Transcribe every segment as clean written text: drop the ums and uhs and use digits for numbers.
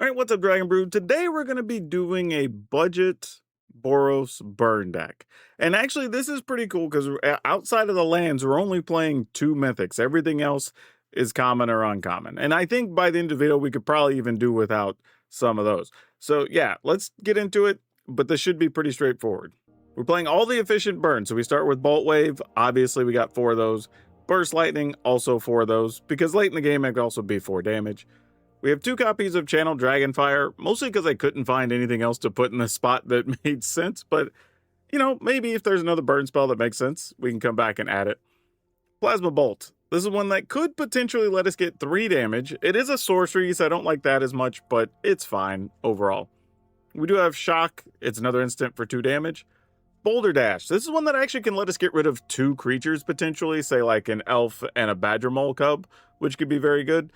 All right, what's up, Dragon Brew? Today we're going to be doing a budget Boros burn deck. And actually, this is pretty cool because outside of the lands, we're only playing 2 mythics. Everything else is common or uncommon. And I think by the end of the video, we could probably even do without some of those. So yeah, let's get into it, but this should be pretty straightforward. We're playing all the efficient burns. So we start with Bolt Wave. Obviously, we got 4 of those. Burst Lightning, also 4 of those, because late in the game, it could also be 4 damage. We have 2 copies of Channel Dragonfire, mostly because I couldn't find anything else to put in this spot that made sense, but, you know, maybe if there's another burn spell that makes sense, we can come back and add it. Plasma Bolt. This is one that could potentially let us get 3 damage. It is a sorcery, so I don't like that as much, but it's fine overall. We do have Shock. It's another instant for 2 damage. Boulder Dash. This is one that actually can let us get rid of 2 creatures potentially, say like an elf and a badger mole cub, which could be very good.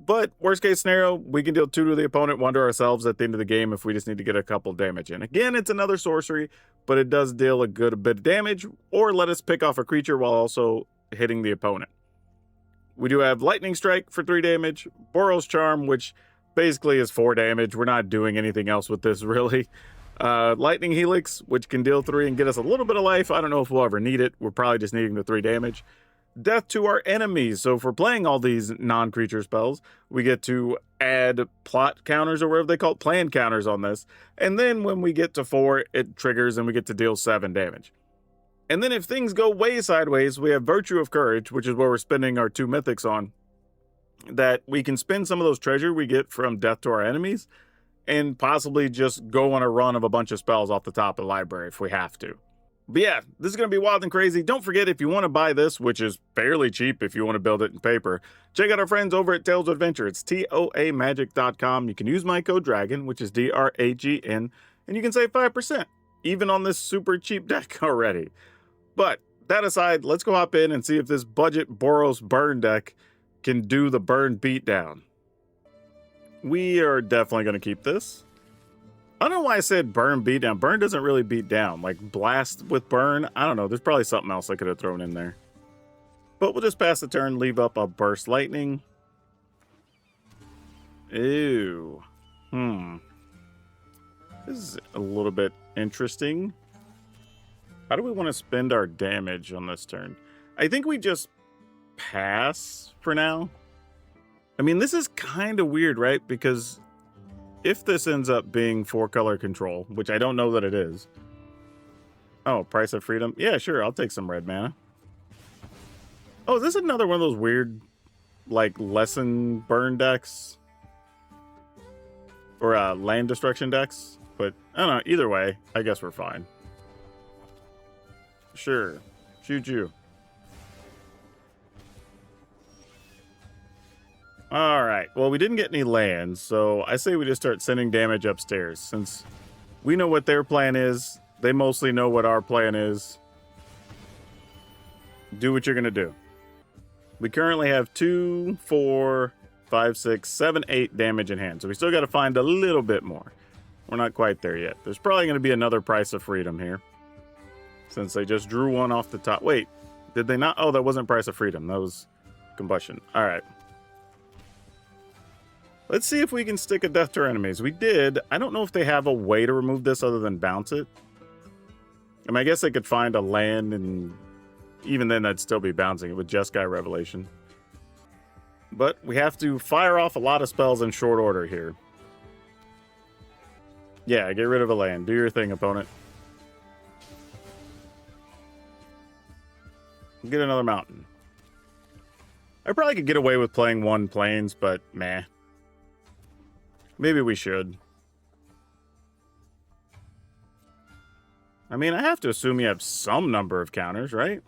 But worst case scenario, we can deal 2 to the opponent, 1 to ourselves at the end of the game if we just need to get a couple damage in. Again, it's another sorcery, but it does deal a good bit of damage or let us pick off a creature while also hitting the opponent. We do have Lightning Strike for 3 damage, Boros Charm, which basically is 4 damage. We're not doing anything else with this really. Lightning Helix, which can deal 3 and get us a little bit of life. I don't know if we'll ever need it. We're probably just needing the 3 damage. Death to our enemies. So if we're playing all these non-creature spells, we get to add plot counters or whatever they call it, plan counters on this. And then when we get to 4, it triggers and we get to deal 7 damage. And then if things go way sideways, we have Virtue of Courage, which is where we're spending our 2 mythics on, that we can spend some of those treasure we get from Death to our enemies and possibly just go on a run of a bunch of spells off the top of the library if we have to. But yeah, this is going to be wild and crazy. Don't forget, if you want to buy this, which is fairly cheap if you want to build it in paper, check out our friends over at Tales of Adventure. It's toamagic.com. You can use my code DRAGON, which is DRAGN, and you can save 5%, even on this super cheap deck already. But that aside, let's go hop in and see if this budget Boros burn deck can do the burn beatdown. We are definitely going to keep this. I don't know why I said burn beat down. Burn doesn't really beat down. Like blast with burn, I don't know. There's probably something else I could have thrown in there. But we'll just pass the turn, leave up a burst lightning. Ew. This is a little bit interesting. How do we want to spend our damage on this turn? I think we just pass for now. I mean, this is kind of weird, right? Because if this ends up being 4-color control, which I don't know that it is. Oh, Price of Freedom? Yeah, sure, I'll take some red mana. Oh, is this another one of those weird, like, lesson burn decks? Or land destruction decks? But, I don't know, either way, I guess we're fine. Sure. Shoot you. Alright, well, we didn't get any lands, so I say we just start sending damage upstairs. Since we know what their plan is, they mostly know what our plan is. Do what you're going to do. We currently have 2, 4, 5, 6, 7, 8 damage in hand, so we still got to find a little bit more. We're not quite there yet. There's probably going to be another Price of Freedom here, since they just drew one off the top. Wait, did they not? Oh, that wasn't Price of Freedom. That was Combustion. Alright. Let's see if we can stick a Death to our enemies. We did. I don't know if they have a way to remove this other than bounce it. I mean, I guess they could find a land, and even then that'd still be bouncing it with Jeskai Revelation. But we have to fire off a lot of spells in short order here. Yeah, get rid of a land. Do your thing, opponent. Get another mountain. I probably could get away with playing 1 plains, but meh. Maybe we should. I mean, I have to assume you have some number of counters, right?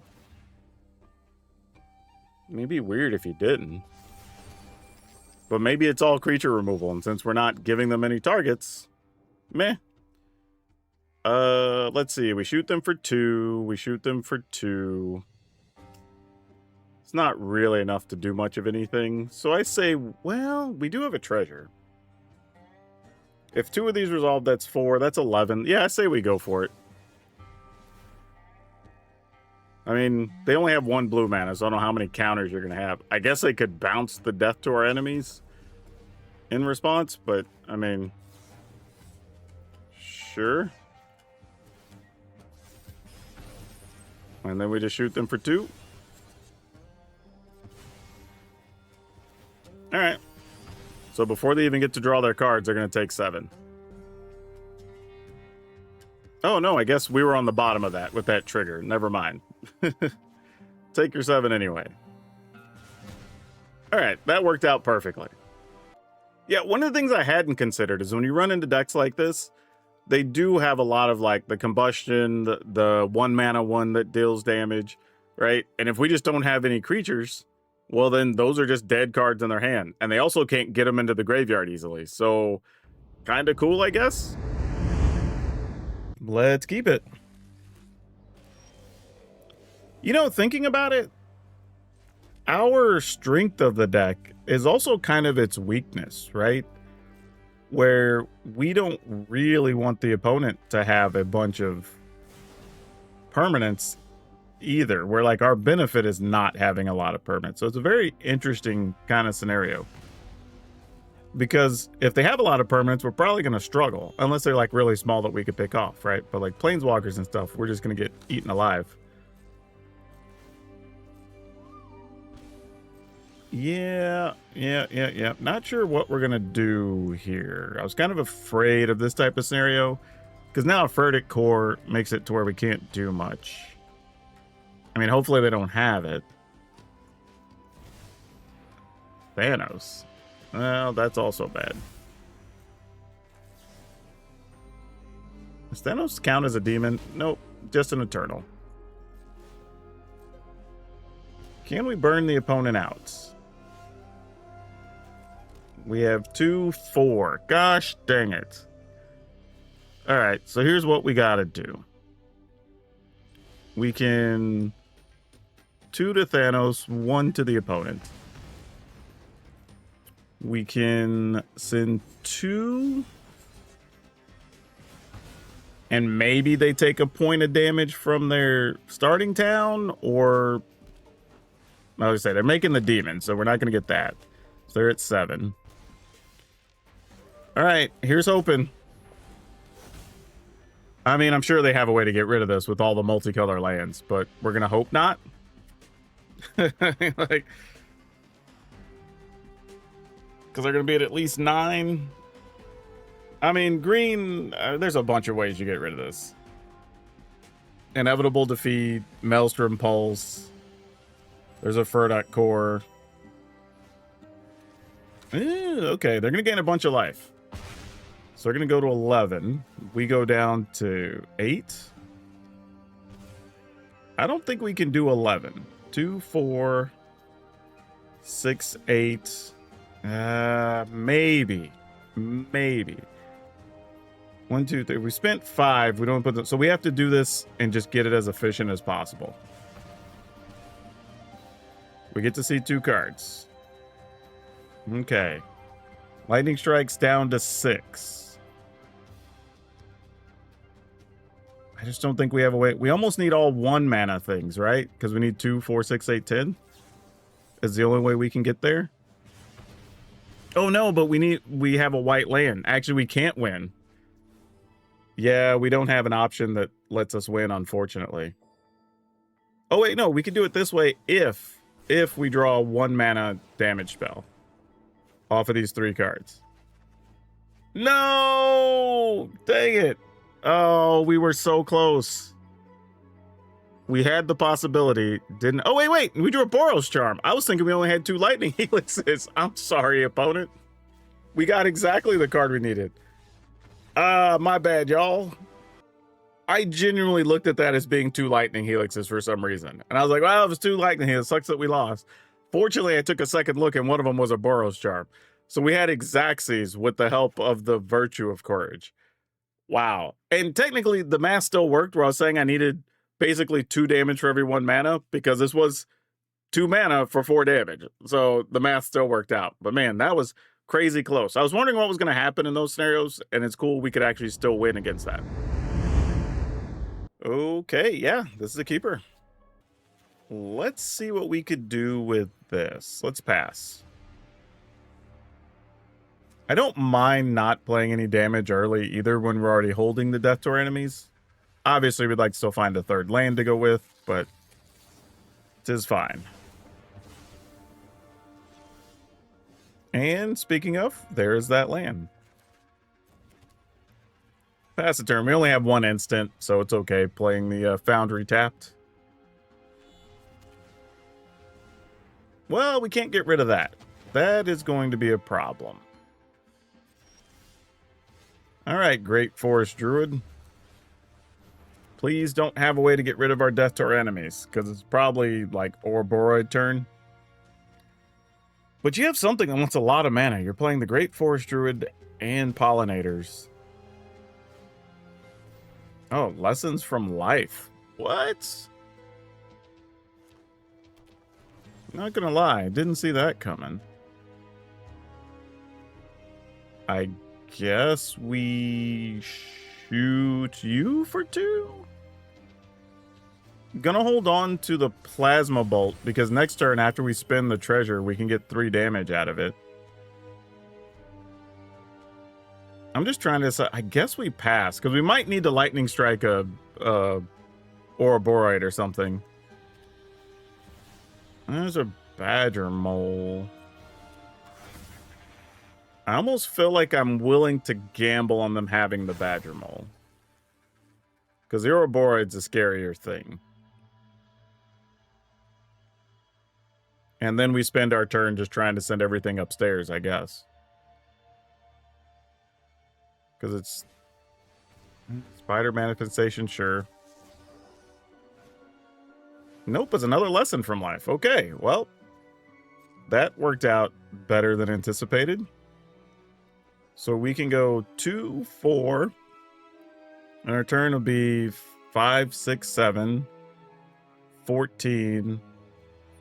It'd be weird if you didn't. But maybe it's all creature removal, and since we're not giving them any targets, meh. Let's see. We shoot them for 2. We shoot them for 2. It's not really enough to do much of anything. So I say, well, we do have a treasure. If 2 of these resolve, that's 4. That's 11. Yeah, I say we go for it. I mean, they only have 1 blue mana, so I don't know how many counters you're going to have. I guess they could bounce the Death to our enemies. in response, but I mean, sure. And then we just shoot them for 2. All right. So before they even get to draw their cards, they're going to take 7. Oh, no, I guess we were on the bottom of that with that trigger. Never mind. Take your 7 anyway. All right, that worked out perfectly. Yeah, one of the things I hadn't considered is when you run into decks like this, they do have a lot of like the combustion, the 1 mana one that deals damage, right? And if we just don't have any creatures, well, then those are just dead cards in their hand. And they also can't get them into the graveyard easily. So kind of cool, I guess. Let's keep it. You know, thinking about it, our strength of the deck is also kind of its weakness, right? Where we don't really want the opponent to have a bunch of permanents either, where like our benefit is not having a lot of permanents. So it's a very interesting kind of scenario. Because if they have a lot of permanents, we're probably going to struggle, unless they're like really small that we could pick off, right? But like planeswalkers and stuff, we're just going to get eaten alive. Yeah. Not sure what we're going to do here. I was kind of afraid of this type of scenario, because now a Furtic Core makes it to where we can't do much. I mean, hopefully they don't have it. Thanos. Well, that's also bad. Does Thanos count as a demon? Nope, just an Eternal. Can we burn the opponent out? We have 2, 4. Gosh dang it. All right, so here's what we got to do. We can 2 to Thanos, 1 to the opponent. We can send 2. And maybe they take a point of damage from their starting town, or... Like I say, they're making the demon, so we're not going to get that. So they're at 7. All right, here's hoping. I mean, I'm sure they have a way to get rid of this with all the multicolor lands, but we're going to hope not. Like... Because they're going to be at least 9. I mean, green, there's a bunch of ways you get rid of this. Inevitable Defeat, Maelstrom Pulse. There's a Furtic Core. Okay, they're going to gain a bunch of life. So they're going to go to 11. We go down to 8. I don't think we can do 11. 2, 4, 6, 8... maybe. 1, 2, 3. We spent 5. We don't put them, so we have to do this and just get it as efficient as possible. We get to see 2 cards. Okay. Lightning Strike's down to 6. I just don't think we have a way. We almost need all 1 mana things, right? Because we need 2, 4, 6, 8, 10. Is the only way we can get there. Oh no, but we have a white land. Actually, we can't win. Yeah, we don't have an option that lets us win, unfortunately. Oh wait, no, we can do it this way if we draw a 1 mana damage spell off of these 3 cards. No! Dang it. Oh, we were so close. We had the possibility, didn't... Oh, wait. We drew a Boros Charm. I was thinking we only had 2 Lightning Helixes. I'm sorry, opponent. We got exactly the card we needed. My bad, y'all. I genuinely looked at that as being 2 Lightning Helixes for some reason. And I was like, well, if it's 2 Lightning Helixes, sucks that we lost. Fortunately, I took a second look, and one of them was a Boros Charm. So we had Xaxes with the help of the Virtue of Courage. Wow. And technically, the math still worked, where I was saying I needed... basically 2 damage for every 1 mana, because this was 2 mana for 4 damage. So the math still worked out. But man, that was crazy close. I was wondering what was going to happen in those scenarios, and it's cool we could actually still win against that. Okay, yeah, this is a keeper. Let's see what we could do with this. Let's pass. I don't mind not playing any damage early either when we're already holding the death to our enemies. Obviously, we'd like to still find a third land to go with, but it is fine. And speaking of, there's that land. Pass the turn. We only have one instant, so it's okay playing the Foundry tapped. Well, we can't get rid of that. That is going to be a problem. All right, Great Forest Druid. Please don't have a way to get rid of our death to our enemies, because it's probably like Ouroboros turn. But you have something that wants a lot of mana. You're playing the Great Forest Druid and Pollinators. Oh, Lessons from Life. What? Not gonna lie, didn't see that coming. I guess we shoot you for 2? Gonna hold on to the Plasma Bolt, because next turn, after we spend the treasure, we can get 3 damage out of it. I'm just trying to decide. I guess we pass, because we might need to Lightning Strike a Ouroboros or something. There's a Badger Mole. I almost feel like I'm willing to gamble on them having the Badger Mole, because the Ouroboros is a scarier thing. And then we spend our turn just trying to send everything upstairs, I guess. Because it's Spider Manifestation, sure. Nope, it's another lesson from life. Okay, well, that worked out better than anticipated. So we can go 2, 4. And our turn will be 5, 6, 7, 14.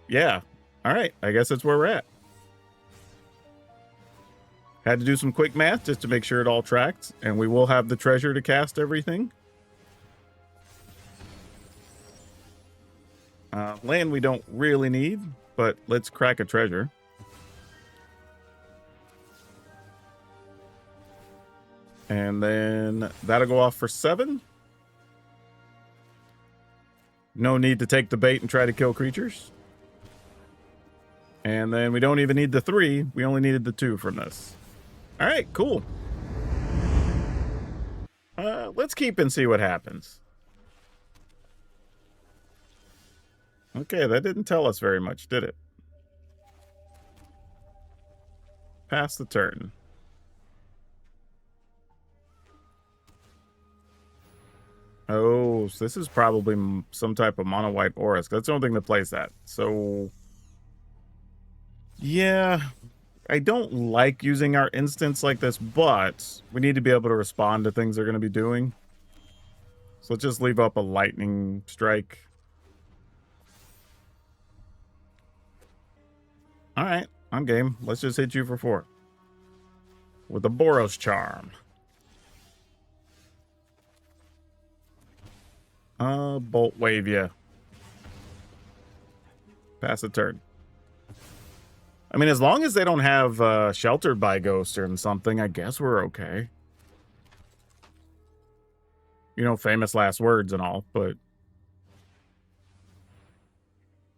Yeah. All right. I guess that's where we're at. Had to do some quick math just to make sure it all tracked. And we will have the treasure to cast everything. Land we don't really need, but let's crack a treasure. And then that'll go off for 7. No need to take the bait and try to kill creatures. And then we don't even need the 3. We only needed the 2 from this. All right, cool. Let's keep and see what happens. Okay, that didn't tell us very much, did it? Pass the turn. Oh, so this is probably some type of mono white Aura. That's the only thing that plays that. So, yeah, I don't like using our instants like this, but we need to be able to respond to things they're going to be doing. So let's just leave up a lightning strike. All right, I'm game. Let's just hit you for 4 with a Boros Charm. Bolt wave ya. Pass the turn. I mean, as long as they don't have Sheltered by Ghost or something, I guess we're okay. You know, famous last words and all, but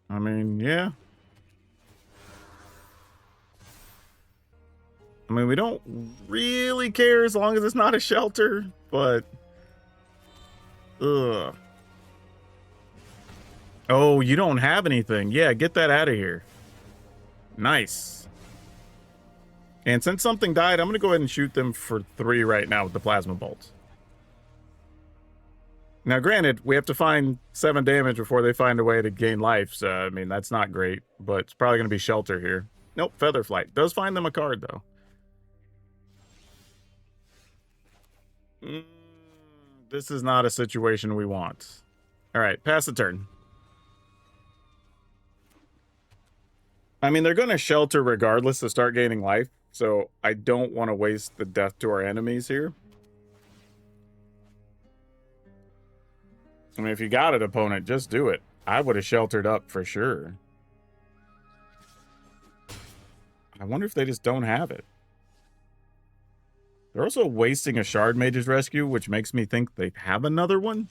I mean, yeah. I mean, we don't really care as long as it's not a shelter, but ugh. Oh, you don't have anything. Yeah, get that out of here. Nice. And since something died, I'm going to go ahead and shoot them for 3 right now with the Plasma Bolt. Now, granted, we have to find 7 damage before they find a way to gain life, so, I mean, that's not great, but it's probably going to be Shelter here. Nope, Feather Flight. Does find them a card, though. This is not a situation we want. All right, pass the turn. I mean, they're going to Shelter regardless to start gaining life, so I don't want to waste the death to our enemies here. I mean, if you got an opponent, just do it. I would have Sheltered up for sure. I wonder if they just don't have it. They're also wasting a Shard Mage's Rescue, which makes me think they have another one.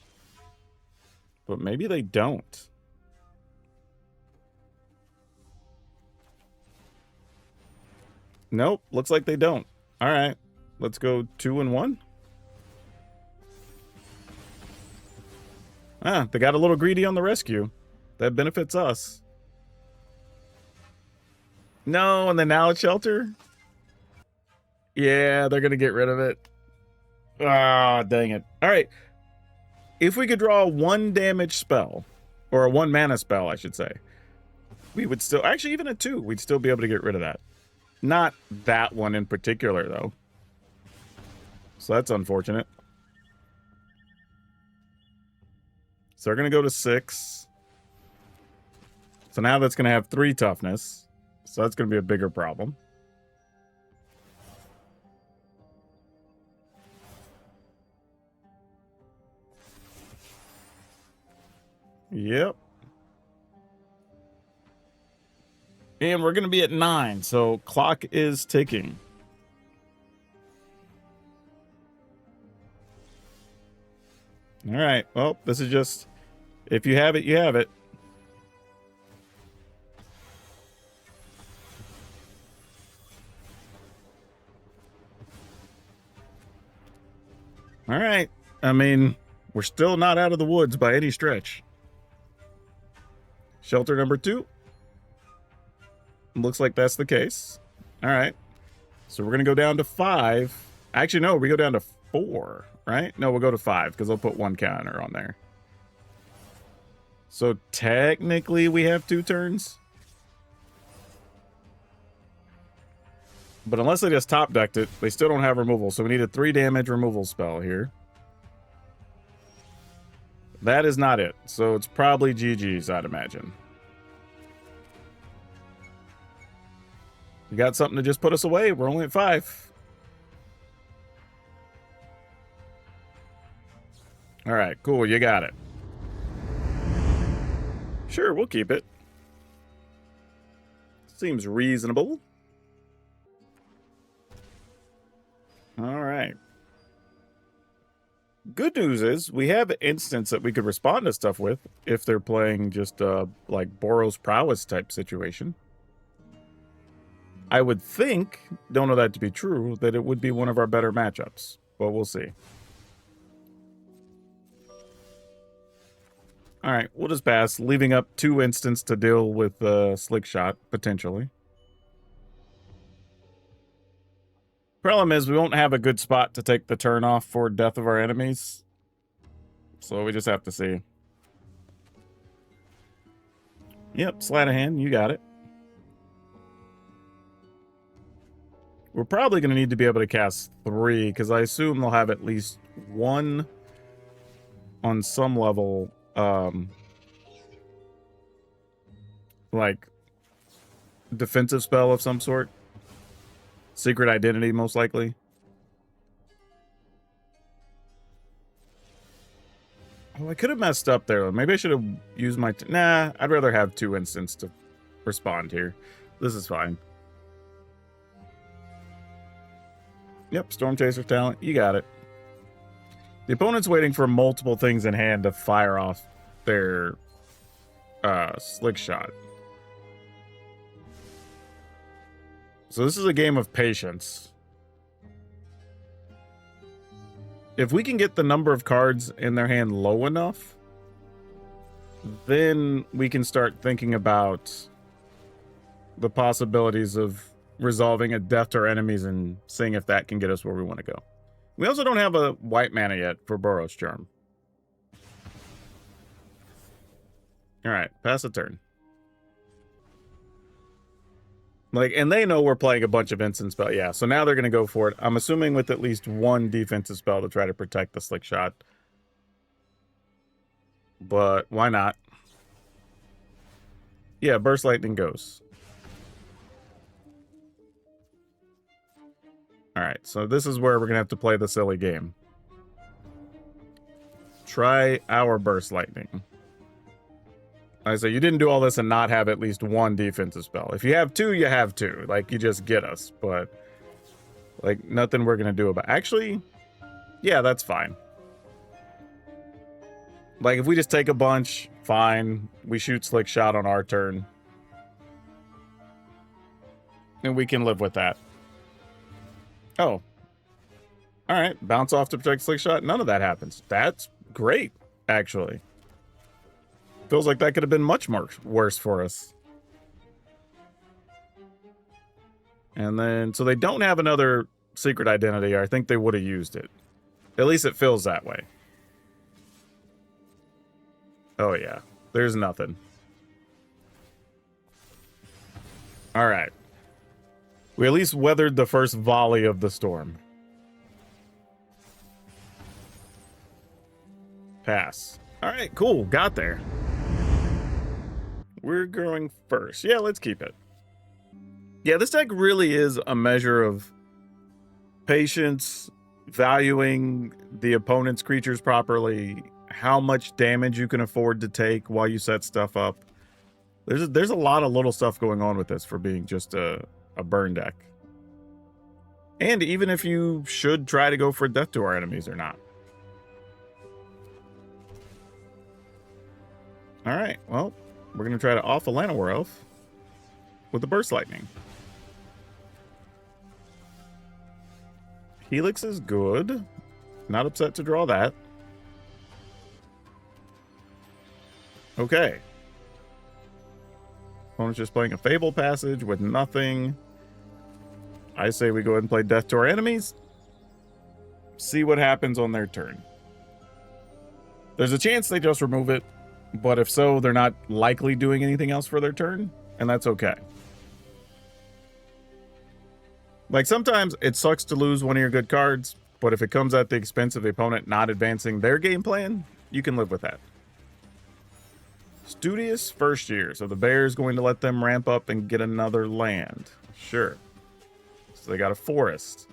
But maybe they don't. Nope, looks like they don't. All right, let's go 2 and 1. Ah, they got a little greedy on the rescue. That benefits us. No, and then now it's Shelter? Yeah, they're going to get rid of it. Ah, dang it. All right. If we could draw a 1 damage spell, or a 1 mana spell, I should say, we would still, actually even a 2, we'd still be able to get rid of that. Not that one in particular, though. So that's unfortunate. So they're going to go to 6. So now that's going to have 3 toughness. So that's going to be a bigger problem. Yep. And we're going to be at 9, so clock is ticking. All right, well, this is just, if you have it, you have it. All right, I mean, we're still not out of the woods by any stretch. Shelter number 2. Looks like that's the case. All right. So we're going to go down to 5. Actually, no, we go down to 4, right? No, we'll go to 5 because they'll put 1 counter on there. So technically we have 2 turns. But unless they just top decked it, they still don't have removal. So we need a 3 damage removal spell here. That is not it. So it's probably GG's, I'd imagine. You got something to just put us away. We're only at 5. All right, cool. You got it. Sure, we'll keep it. Seems reasonable. All right. Good news is we have an instance that we could respond to stuff with if they're playing just like Boros Prowess type situation. I would think, don't know that to be true, that it would be one of our better matchups, but we'll see. All right, we'll just pass, leaving up 2 instants to deal with Slick Shot, potentially. Problem is, we won't have a good spot to take the turn off for Death of our enemies. So we just have to see. Yep, sleight of hand, you got it. We're probably going to need to be able to cast 3, because I assume they'll have at least 1 on some level, like, defensive spell of some sort. Secret Identity, most likely. Oh, I could have messed up there. Maybe I should have used my... Nah, I'd rather have 2 instants to respond here. This is fine. Yep, Storm Chaser talent. You got it. The opponent's waiting for multiple things in hand to fire off their Slick Shot. So this is a game of patience. If we can get the number of cards in their hand low enough, then we can start thinking about the possibilities of resolving a death to our enemies and seeing if that can get us where we want to go. We also don't have a white mana yet for Boros Charm. All right, pass the turn. Like, and they know we're playing a bunch of instant spell. Yeah, so now they're going to go for it. I'm assuming with at least 1 defensive spell to try to protect the Slick Shot. But why not? Yeah, Burst Lightning goes. All right, so this is where we're going to have to play the silly game. Try our Burst Lightning. I say you didn't do all this and not have at least 1 defensive spell. If you have 2, you have 2. Like, you just get us, but Like, nothing we're going to do about it. Actually, yeah, that's fine. Like, if we just take a bunch, fine. We shoot Slick Shot on our turn. And we can live with that. Oh. Alright, bounce off to protect Slick Shot. None of that happens. That's great, actually. Feels like that could have been much more worse for us. And then, so they don't have another secret identity, or I think they would have used it. At least it feels that way. Oh yeah, there's nothing. All right. We at least weathered the first volley of the storm. Pass. All right, cool, got there. We're going first. Yeah, let's keep it. Yeah, this deck really is a measure of patience, valuing the opponent's creatures properly, how much damage you can afford to take while you set stuff up. There's a lot of little stuff going on with this for being just a burn deck. And even if you should try to go for death to our enemies or not. All right, well, we're going to try to off a Llanowar Elf with the Burst Lightning. Helix is good. Not upset to draw that. Okay. Opponent's just playing a Fable Passage with nothing. I say we go ahead and play Death to our enemies. See what happens on their turn. There's a chance they just remove it, but if so, they're not likely doing anything else for their turn, and that's okay. Like, sometimes it sucks to lose one of your good cards, but if it comes at the expense of the opponent not advancing their game plan, you can live with that. Studious first year, so the bear's going to let them ramp up and get another land. Sure. So they got a forest.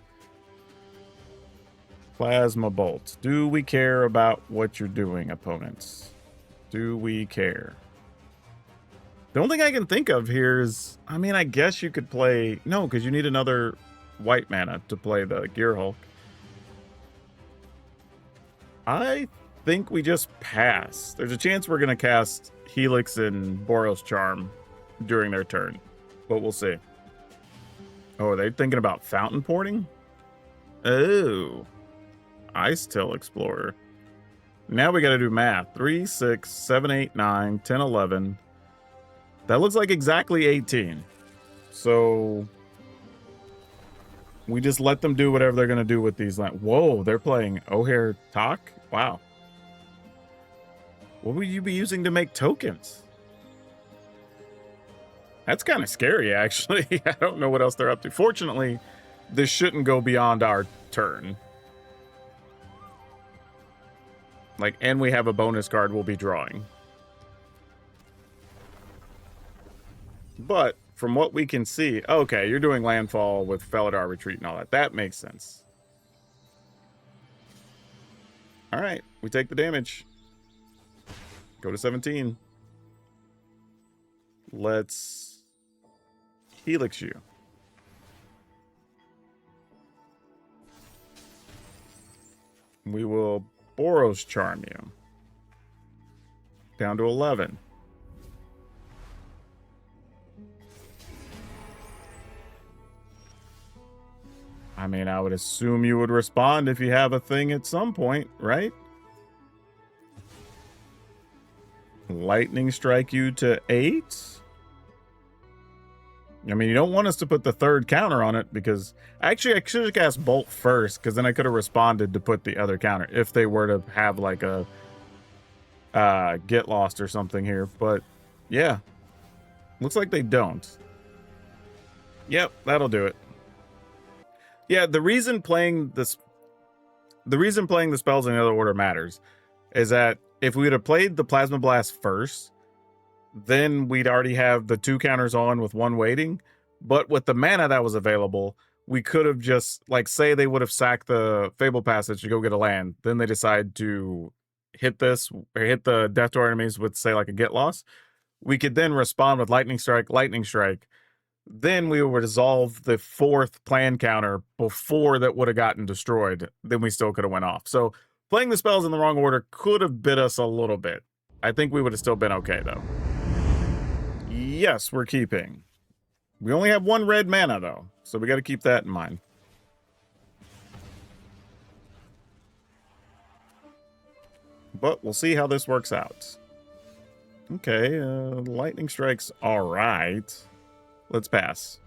Plasma Bolt. Do we care about what you're doing, opponents? Do we care? The only thing I can think of here is, I mean, I guess you could play... No, because you need another white mana to play the Gear Hulk. I think we just pass. There's a chance we're going to cast Helix and Boros Charm during their turn, but we'll see. Oh, are they thinking about Fountain Porting? Oh. Ice Tail Explorer. Now we got to do math. 3, 6, 7, 8, 9, 10, 11... That looks like exactly 18. So we just let them do whatever they're going to do with these land. Whoa, they're playing O'Hare Talk? Wow. What would you be using to make tokens? That's kind of scary, actually. I don't know what else they're up to. Fortunately, this shouldn't go beyond our turn. Like, and we have a bonus card we'll be drawing. But from what we can see, okay, you're doing landfall with Felidar Retreat and all that. That makes sense. All right, we take the damage. Go to 17. Let's Helix you. We will Boros Charm you. Down to 11. I mean, I would assume you would respond if you have a thing at some point, right? Lightning Strike you to 8. I mean, you don't want us to put the third counter on it because... Actually, I should have cast Bolt first because then I could have responded to put the other counter if they were to have like a Get Lost or something here. But yeah, looks like they don't. Yep, that'll do it. Yeah, the reason playing the spells in the other order matters is that if we would have played the Plasma Blast first, then we'd already have the 2 counters on with 1 waiting. But with the mana that was available, we could have just, like, say they would have sacked the Fable Passage to go get a land. Then they decide to hit this, or hit the Death to our enemies with, say, like a Get Lost. We could then respond with Lightning Strike, then we would resolve the 4th plan counter before that would have gotten destroyed. Then we still could have went off. So playing the spells in the wrong order could have bit us a little bit. I think we would have still been okay, though. Yes, we're keeping. We only have 1 red mana, though, so we got to keep that in mind. But we'll see how this works out. Okay, lightning strike's all right. Let's pass.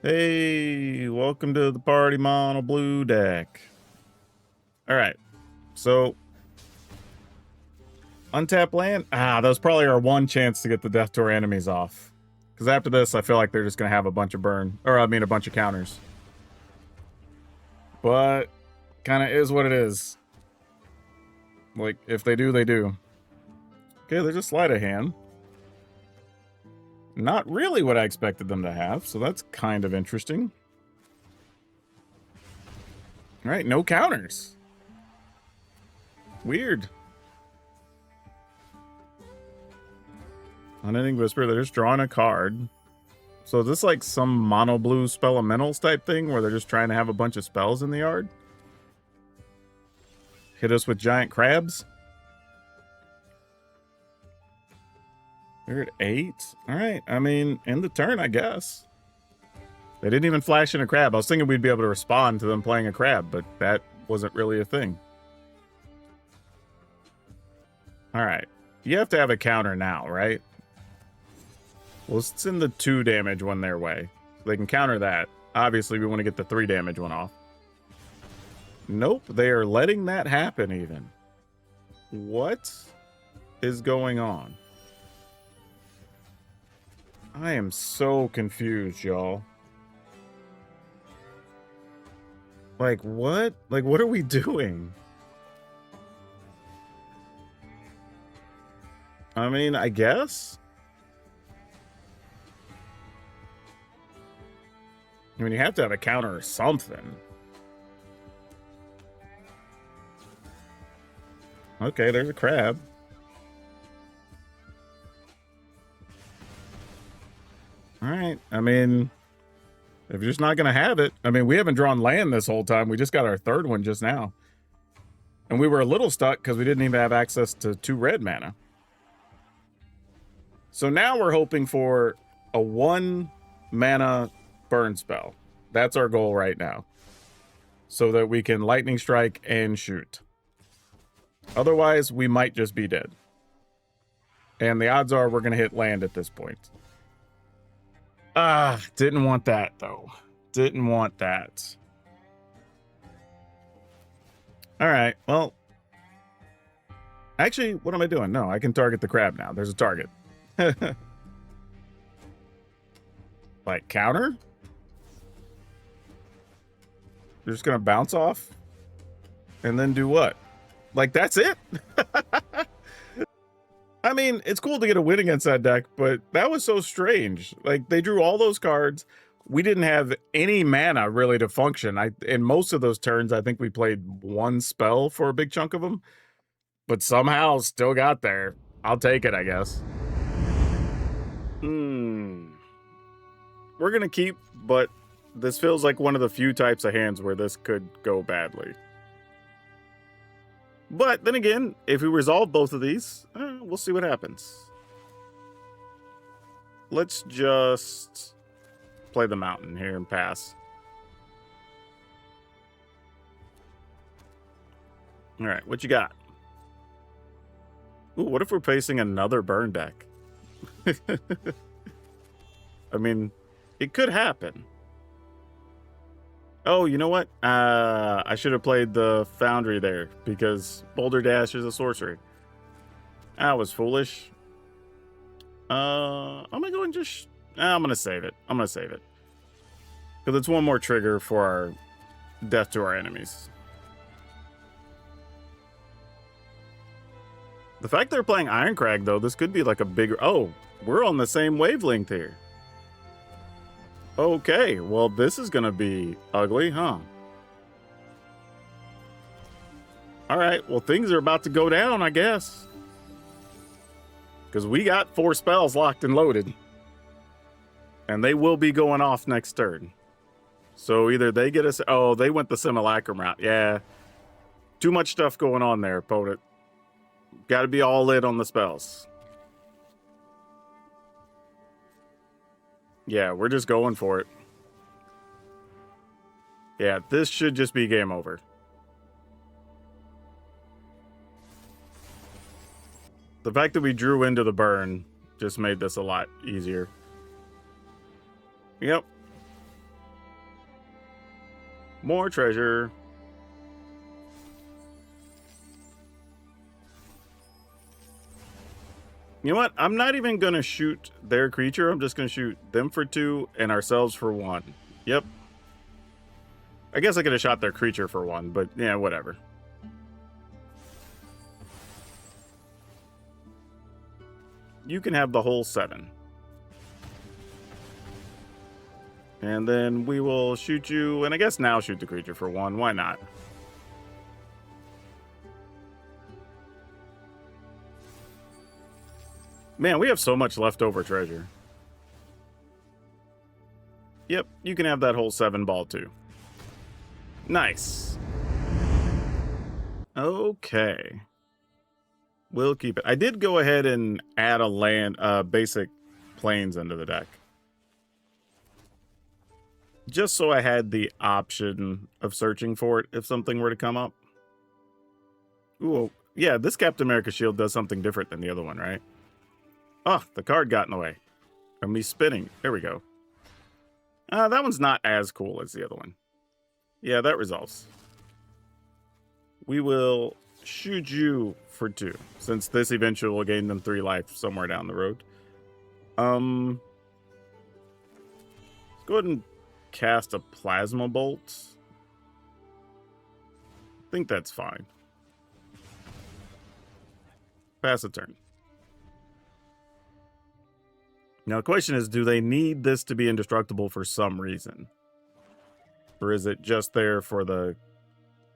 Hey, welcome to the party, mono blue deck. All right, so untap land. That was probably our one chance to get the death to our enemies off. Because after this, I feel like they're just gonna have a bunch of burn, or I mean, a bunch of counters. But kind of is what it is. Like, if they do, they do. Okay, there's a sleight of hand. Not really what I expected them to have, so that's kind of interesting. All right, no counters. Weird. Unending Whisper, they're just drawing a card. So is this like some mono blue Spellementals type thing where they're just trying to have a bunch of spells in the yard? Hit us with giant crabs? They're at 8. All right. I mean, end the turn, I guess. They didn't even flash in a crab. I was thinking we'd be able to respond to them playing a crab, but that wasn't really a thing. All right. You have to have a counter now, right? Well, let's send the 2 damage one their way. So they can counter that. Obviously, we want to get the 3 damage one off. Nope, they are letting that happen even. What is going on? I am so confused, y'all. Like, what? Like, what are we doing? I mean, I guess? I mean, you have to have a counter or something. Okay, there's a crab. All right. I mean, if you're just not going to have it. I mean, we haven't drawn land this whole time. We just got our 3rd one just now. And we were a little stuck because we didn't even have access to 2 red mana. So now we're hoping for a 1 mana burn spell. That's our goal right now. So that we can lightning strike and shoot. Otherwise, we might just be dead. And the odds are we're going to hit land at this point. Didn't want that, though. Didn't want that. All right, well. Actually, what am I doing? No, I can target the crab now. There's a target. Like, counter? They're just going to bounce off? And then do what? Like, that's it? I mean, it's cool to get a win against that deck, but that was so strange. Like, they drew all those cards. We didn't have any mana, really, to function. In most of those turns, I think we played 1 spell for a big chunk of them. But somehow still got there. I'll take it, I guess. We're going to keep, but this feels like one of the few types of hands where this could go badly. But then again, if we resolve both of these, we'll see what happens. Let's just play the mountain here and pass. All right, what you got? Ooh, what if we're facing another burn deck? I mean, it could happen. Oh, you know what? I should have played the Foundry there because Boulder Dash is a sorcery. That was foolish. I'm gonna go and just. I'm gonna save it. I'm gonna save it because it's one more trigger for our death to our enemies. The fact they're playing Ironcrag, though, this could be like a bigger. Oh, we're on the same wavelength here. Okay, well, this is going to be ugly, huh? All right, well, things are about to go down, I guess. Because we got 4 spells locked and loaded. And they will be going off next turn. So either they get us... Oh, they went the Simic Ramp route. Yeah. Too much stuff going on there, opponent. Got to be all in on the spells. Yeah, we're just going for it. Yeah, this should just be game over. The fact that we drew into the burn just made this a lot easier. Yep. More treasure. You know what? I'm not even going to shoot their creature. I'm just going to shoot them for 2 and ourselves for 1. Yep. I guess I could have shot their creature for 1, but yeah, whatever. You can have the whole 7. And then we will shoot you, and I guess now shoot the creature for 1. Why not? Man, we have so much leftover treasure. Yep, you can have that whole 7 ball too. Nice. Okay. We'll keep it. I did go ahead and add a land, basic plains into the deck. Just so I had the option of searching for it if something were to come up. Ooh, yeah, this Captain America shield does something different than the other one, right? Oh, the card got in the way of me spinning. There we go. That one's not as cool as the other one. Yeah, that resolves. We will shoot you for 2, since this eventually will gain them 3 life somewhere down the road. Let's go ahead and cast a Plasma Bolt. I think that's fine. Pass a turn. Now the question is, do they need this to be indestructible for some reason? Or is it just there for the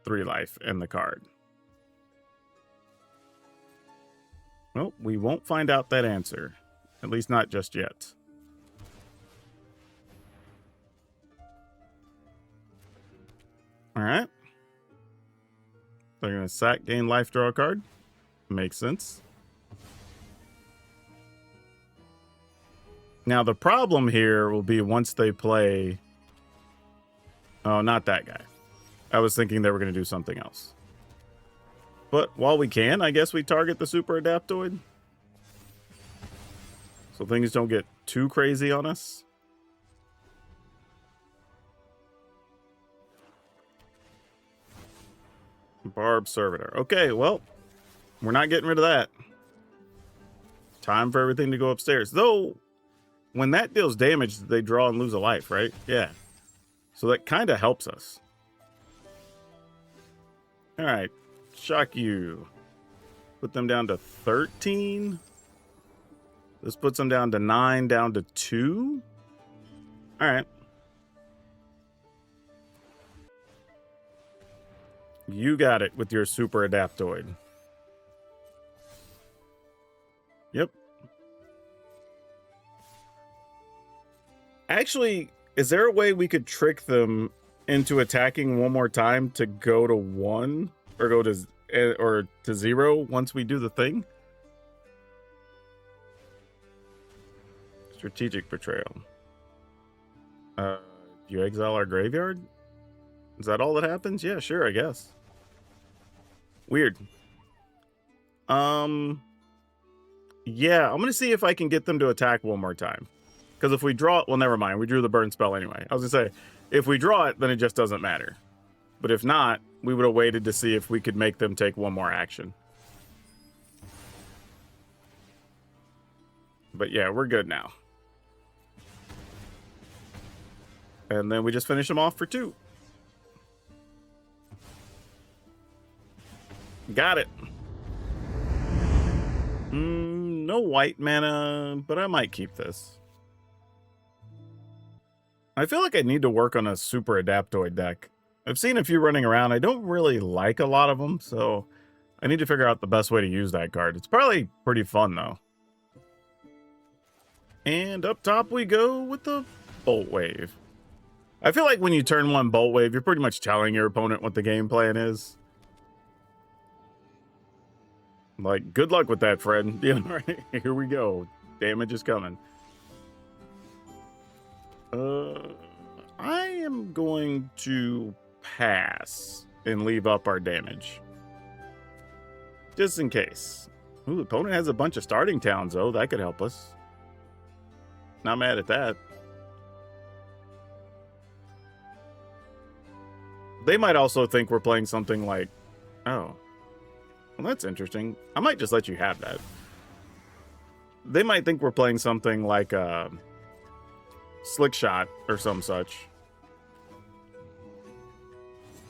3 life and the card? Well, we won't find out that answer. At least not just yet. Alright. They're going to sack, gain life, draw a card. Makes sense. Now, the problem here will be once they play... Oh, not that guy. I was thinking they were going to do something else. But while we can, I guess we target the Super Adaptoid. So things don't get too crazy on us. Barb Servitor. Okay, well, we're not getting rid of that. Time for everything to go upstairs. Though, when that deals damage, they draw and lose a life, right? Yeah. So that kind of helps us. All right. Shock you. Put them down to 13. This puts them down to 9, down to 2. All right. You got it with your Super Adaptoid. Yep. Actually, is there a way we could trick them into attacking one more time to go to 1 or go to 0 once we do the thing? Strategic Betrayal. You exile our graveyard? Is that all that happens? Yeah, sure, I guess. Weird. Yeah, I'm gonna see if I can get them to attack one more time. Because if we draw it, well, never mind. We drew the burn spell anyway. I was gonna say, if we draw it, then it just doesn't matter. But if not, we would have waited to see if we could make them take one more action. But yeah, we're good now. And then we just finish them off for 2. Got it. No white mana, but I might keep this. I feel like I need to work on a Super Adaptoid deck. I've seen a few running around. I don't really like a lot of them, so I need to figure out the best way to use that card. It's probably pretty fun, though. And up top we go with the Bolt Wave. I feel like when you turn one Bolt Wave, you're pretty much telling your opponent what the game plan is. Like, good luck with that, friend. You know, right? Here we go. Damage is coming. I am going to pass and leave up our damage. Just in case. Ooh, the opponent has a bunch of starting towns, though. That could help us. Not mad at that. They might also think we're playing something like... Oh. Well, that's interesting. I might just let you have that. They might think we're playing something like Slick Shot or some such.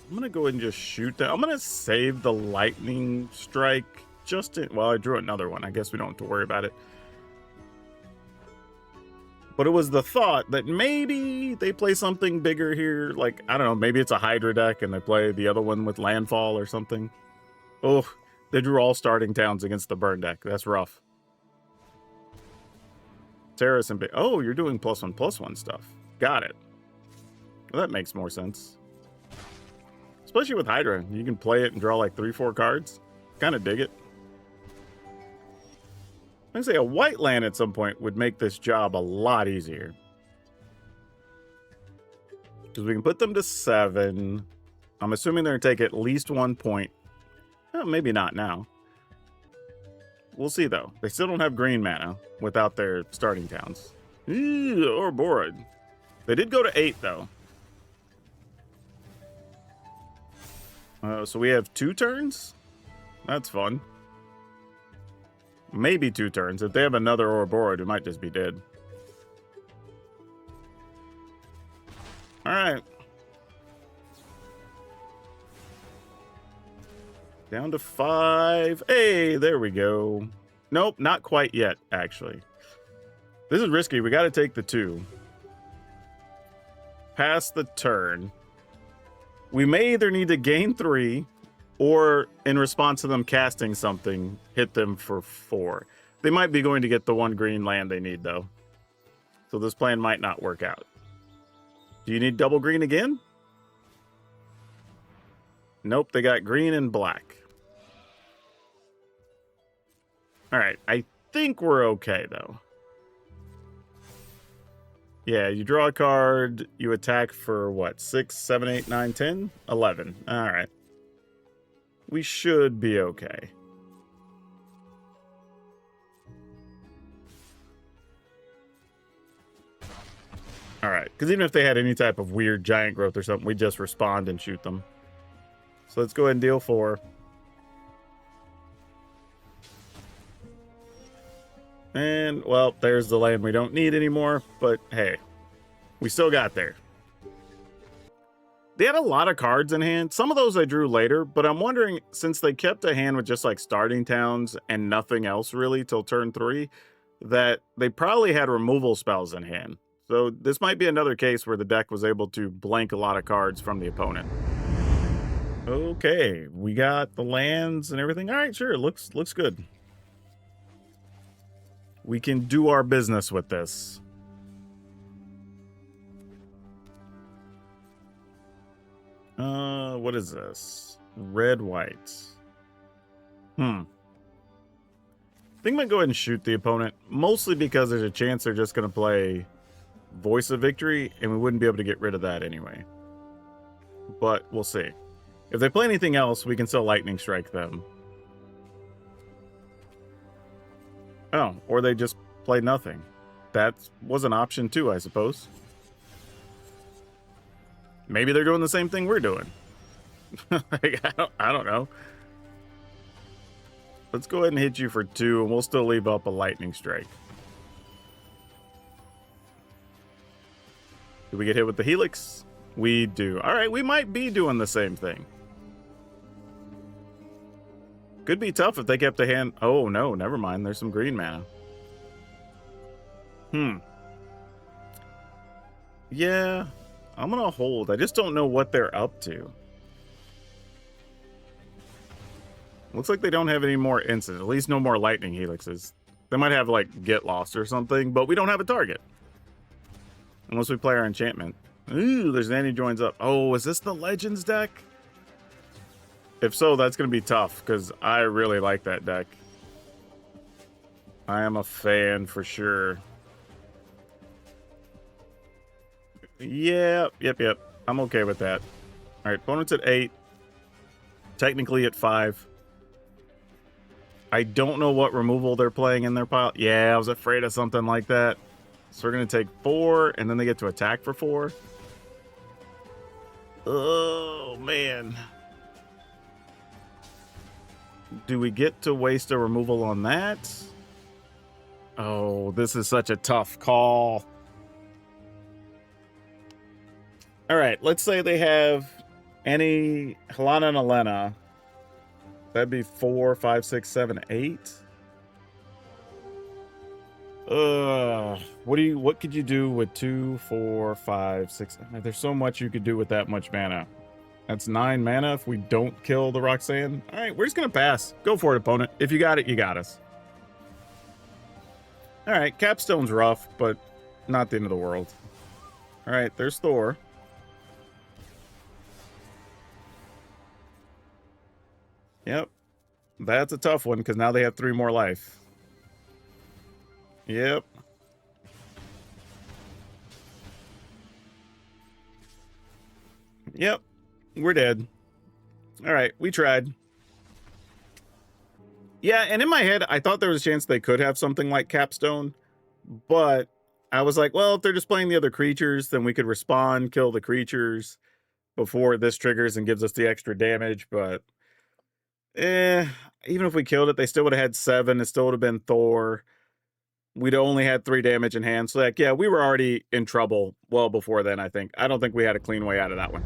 I'm going to go ahead and just shoot that. I'm going to save the Lightning Strike just in... Well, I drew another one. I guess we don't have to worry about it. But it was the thought that maybe they play something bigger here. Like, I don't know, maybe it's a Hydra deck and they play the other one with Landfall or something. Oh, they drew all starting towns against the burn deck. That's rough. Terrace and... Oh, you're doing +1/+1 stuff. Got it. Well, that makes more sense. Especially with Hydra. You can play it and draw like 3-4 cards. Kind of dig it. I'd say a white land at some point would make this job a lot easier. Because we can put them to 7. I'm assuming they're going to take at least 1 point. Well, maybe not now. We'll see, though. They still don't have green mana without their starting towns. Or bored. They did go to 8, though. So we have 2 turns? That's fun. Maybe 2 turns. If they have another Ouroboros, it might just be dead. Alright. Down to 5. Hey, there we go. Nope, not quite yet, actually. This is risky. We got to take the 2. Pass the turn. We may either need to gain 3, or in response to them casting something, hit them for 4. They might be going to get the 1 green land they need, though. So this plan might not work out. Do you need double green again? Nope, they got green and black. Alright, I think we're okay, though. Yeah, you draw a card, you attack for what? 6, 7, 8, 9, 10? 11. Alright. We should be okay. Alright, because even if they had any type of weird giant growth or something, we just respond and shoot them. So let's go ahead and deal 4. And, well, there's the land we don't need anymore, but hey, we still got there. They had a lot of cards in hand. Some of those I drew later, but I'm wondering, since they kept a hand with just like starting towns and nothing else really till turn 3, that they probably had removal spells in hand. So this might be another case where the deck was able to blank a lot of cards from the opponent. Okay, we got the lands and everything. All right, sure, looks good. We can do our business with this. What is this? Red, white. I think I'm going to go ahead and shoot the opponent, mostly because there's a chance they're just going to play Voice of Victory, and we wouldn't be able to get rid of that anyway. But we'll see. If they play anything else, we can still Lightning Strike them. Oh, or they just play nothing. That was an option too, I suppose. Maybe they're doing the same thing we're doing. I don't know. Let's go ahead and hit you for 2, and we'll still leave up a Lightning Strike. Do we get hit with the Helix? We do. All right, we might be doing the same thing. Could be tough if they kept a hand. Oh, no, never mind. There's some green mana. Yeah, I'm going to hold. I just don't know what they're up to. Looks like they don't have any more instants. At least no more lightning helixes. They might have, like, Get Lost or something, but we don't have a target. Unless we play our enchantment. Ooh, there's an joins up. Oh, is this the Legends deck? If so, that's going to be tough, because I really like that deck. I am a fan for sure. Yep. I'm okay with that. All right, opponent's at 8. Technically at 5. I don't know what removal they're playing in their pile. Yeah, I was afraid of something like that. So we're going to take 4, and then they get to attack for 4. Oh, man. Do we get to waste a removal on that? Oh, this is such a tough call. All right, let's say they have any Helena and Elena. That'd be 4, 5, 6, 7, 8. What could you do with 2, 4, 5, 6? I mean, there's so much you could do with that much mana. That's 9 mana if we don't kill the Roxanne. All right, we're just gonna pass. Go for it, opponent. If you got it, you got us. All right, Capstone's rough, but not the end of the world. All right, there's Thor. Yep, that's a tough one because now they have 3 more life. Yep. Yep, we're dead. All right, we tried. Yeah, and in my head, I thought there was a chance they could have something like Capstone, but I was like, well, if they're just playing the other creatures, then we could respond, kill the creatures before this triggers and gives us the extra damage, but even if we killed it, they still would have had 7. It still would have been Thor. We'd only had 3 damage in hand. So, like, yeah, we were already in trouble well before then, I think. I don't think we had a clean way out of that one.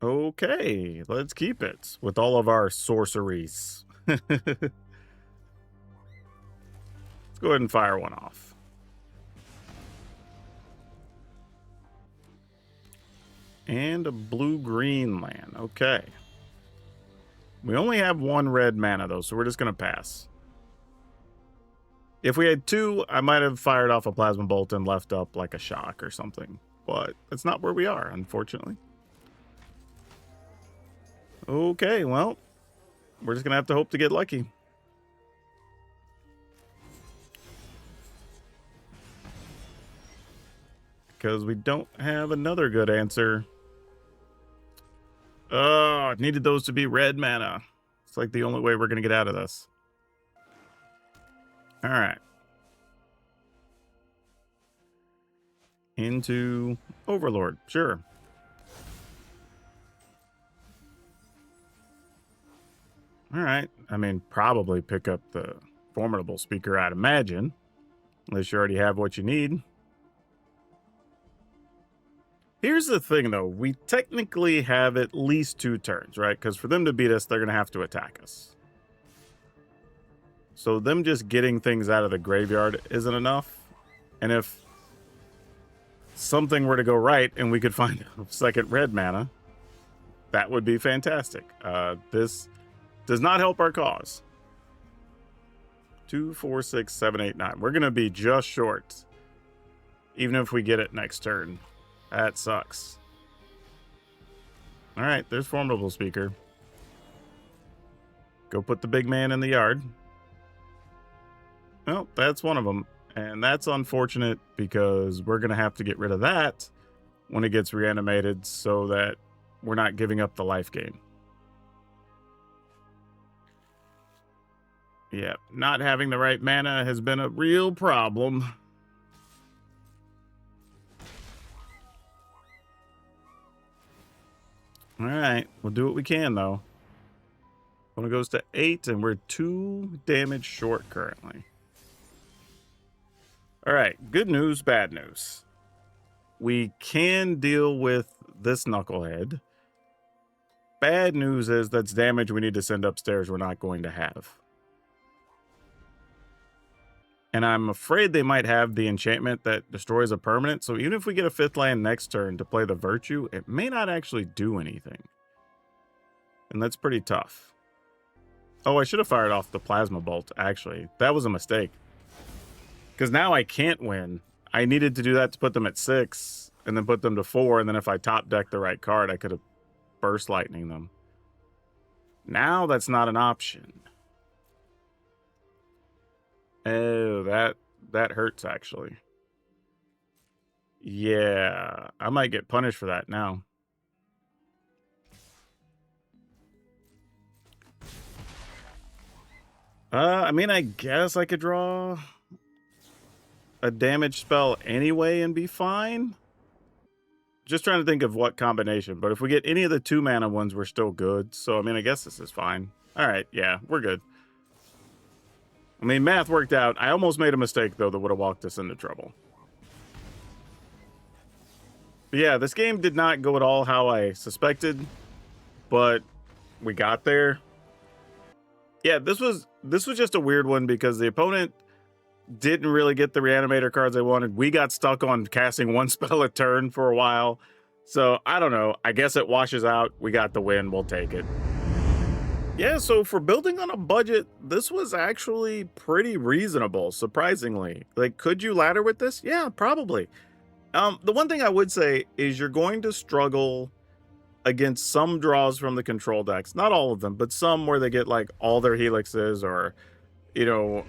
Okay, let's keep it with all of our sorceries. Let's go ahead and fire one off. And a blue-green land. Okay. We only have 1 red mana, though, so we're just going to pass. If we had 2, I might have fired off a Plasma Bolt and left up like a shock or something. But that's not where we are, unfortunately. Okay, well, we're just going to have to hope to get lucky. Because we don't have another good answer. Oh, I needed those to be red mana. It's like the only way we're going to get out of this. All right. Into Overlord. Sure. All right. I mean, probably pick up the Formidable Speaker, I'd imagine. Unless you already have what you need. Here's the thing, though. We technically have at least 2 turns, right? Because for them to beat us, they're going to have to attack us. So them just getting things out of the graveyard isn't enough. And if something were to go right and we could find a second red mana, that would be fantastic. This does not help our cause. 2, 4, 6, 7, 8, 9. We're going to be just short. Even if we get it next turn. That sucks. All right, there's Formidable Speaker. Go put the big man in the yard. Well, that's one of them. And that's unfortunate because we're going to have to get rid of that when it gets reanimated so that we're not giving up the life gain. Yeah, not having the right mana has been a real problem. All right, we'll do what we can, though. When it goes to 8, and we're 2 damage short currently. All right, good news, bad news. We can deal with this knucklehead. Bad news is that's damage we need to send upstairs we're not going to have. And I'm afraid they might have the enchantment that destroys a permanent. So even if we get a 5th land next turn to play the Virtue, it may not actually do anything. And that's pretty tough. Oh, I should have fired off the Plasma Bolt, actually. That was a mistake. Because now I can't win. I needed to do that to put them at 6, and then put them to 4, and then if I top deck the right card, I could have Burst Lightning them. Now that's not an option. Oh, that hurts, actually. Yeah, I might get punished for that now. I mean, I guess I could draw a damage spell anyway and be fine. Just trying to think of what combination, but if we get any of the 2-mana ones, we're still good. So, I mean, I guess this is fine. All right, yeah, we're good. I mean, math worked out. I almost made a mistake, though, that would have walked us into trouble. But yeah, this game did not go at all how I suspected, but we got there. Yeah, this was just a weird one because the opponent didn't really get the Reanimator cards I wanted. We got stuck on casting 1 spell a turn for a while. So, I don't know. I guess it washes out. We got the win. We'll take it. Yeah, so for building on a budget, this was actually pretty reasonable, surprisingly. Like, could you ladder with this? Yeah, probably. The one thing I would say is you're going to struggle against some draws from the control decks. Not all of them, but some where they get, like, all their helixes or, you know,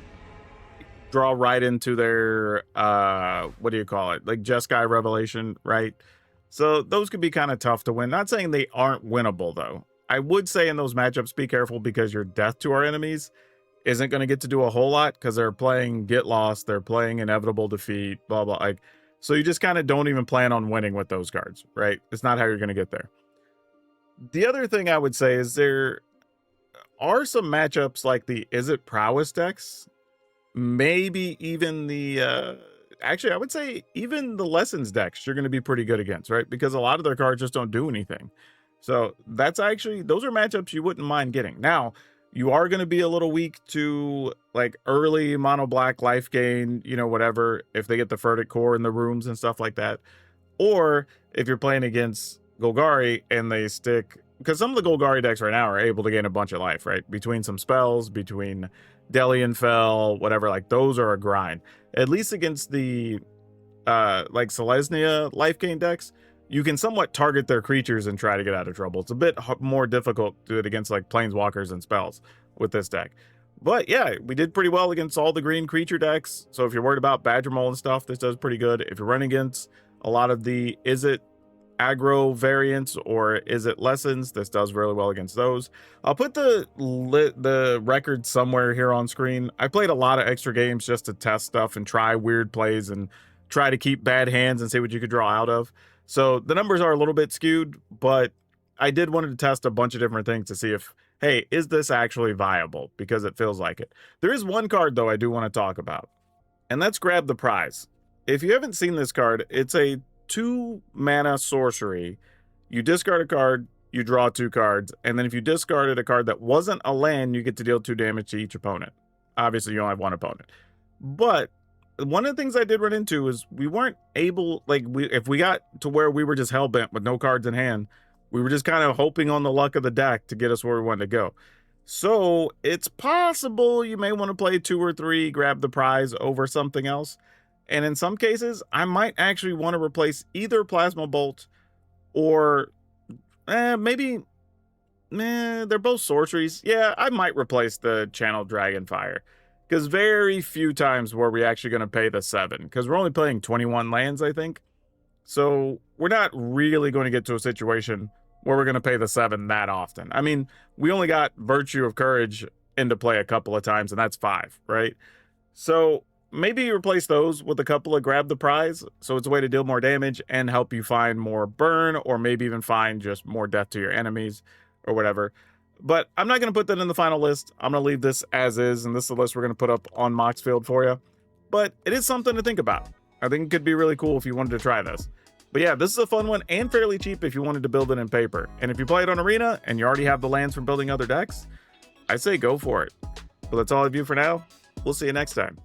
draw right into their, what do you call it? Like Jeskai Revelation, right? So those could be kind of tough to win. Not saying they aren't winnable, though. I would say in those matchups, be careful because your death to our enemies isn't going to get to do a whole lot because they're playing Get Lost, they're playing Inevitable Defeat, blah, blah. Like, so you just kind of don't even plan on winning with those cards, right? It's not how you're going to get there. The other thing I would say is there are some matchups like the Izzet Prowess decks, maybe even the actually I would say even the Lessons decks you're going to be pretty good against, right? Because a lot of their cards just don't do anything. So that's actually, those are matchups you wouldn't mind getting. Now, you are going to be a little weak to like early mono black life gain, you know, whatever, if they get the Furtic Core in the rooms and stuff like that. Or if you're playing against Golgari and they stick, because some of the Golgari decks right now are able to gain a bunch of life, right? Between some spells, between Delian Fell, whatever, like those are a grind. At least against the like Selesnya life gain decks, you can somewhat target their creatures and try to get out of trouble. It's a bit more difficult to do it against like planeswalkers and spells with this deck. But yeah, we did pretty well against all the green creature decks. So if you're worried about Badger Mole and stuff, this does pretty good. If you're running against a lot of the Izzet aggro variants or Izzet Lessons, this does really well against those. I'll put the record somewhere here on screen. I played a lot of extra games just to test stuff and try weird plays and try to keep bad hands and see what you could draw out of. So the numbers are a little bit skewed, but I did want to test a bunch of different things to see if, hey, is this actually viable? Because it feels like it. There is one card, though, I do want to talk about, and that's Grab the Prize. If you haven't seen this card, it's a 2-mana sorcery. You discard a card, you draw 2 cards, and then if you discarded a card that wasn't a land, you get to deal 2 damage to each opponent. Obviously, you only have one opponent. But one of the things I did run into is we weren't able, like, if we got to where we were just hell-bent with no cards in hand, we were just kind of hoping on the luck of the deck to get us where we wanted to go. So it's possible you may want to play 2 or 3, Grab the Prize over something else. And in some cases, I might actually want to replace either Plasma Bolt or maybe, they're both sorceries. Yeah, I might replace the Channeled Dragonfire. Because very few times were we actually going to pay the 7. Because we're only playing 21 lands, I think. So we're not really going to get to a situation where we're going to pay the 7 that often. I mean, we only got Virtue of Courage into play a couple of times, and that's 5, right? So maybe replace those with a couple of Grab the Prize. So it's a way to deal more damage and help you find more burn, or maybe even find just more death to your enemies or whatever. But I'm not going to put that in the final list. I'm going to leave this as is, and this is the list we're going to put up on Moxfield for you. But it is something to think about. I think it could be really cool if you wanted to try this. But yeah, this is a fun one and fairly cheap if you wanted to build it in paper. And if you play it on Arena and you already have the lands from building other decks, I say go for it. But that's all I have for now. We'll see you next time.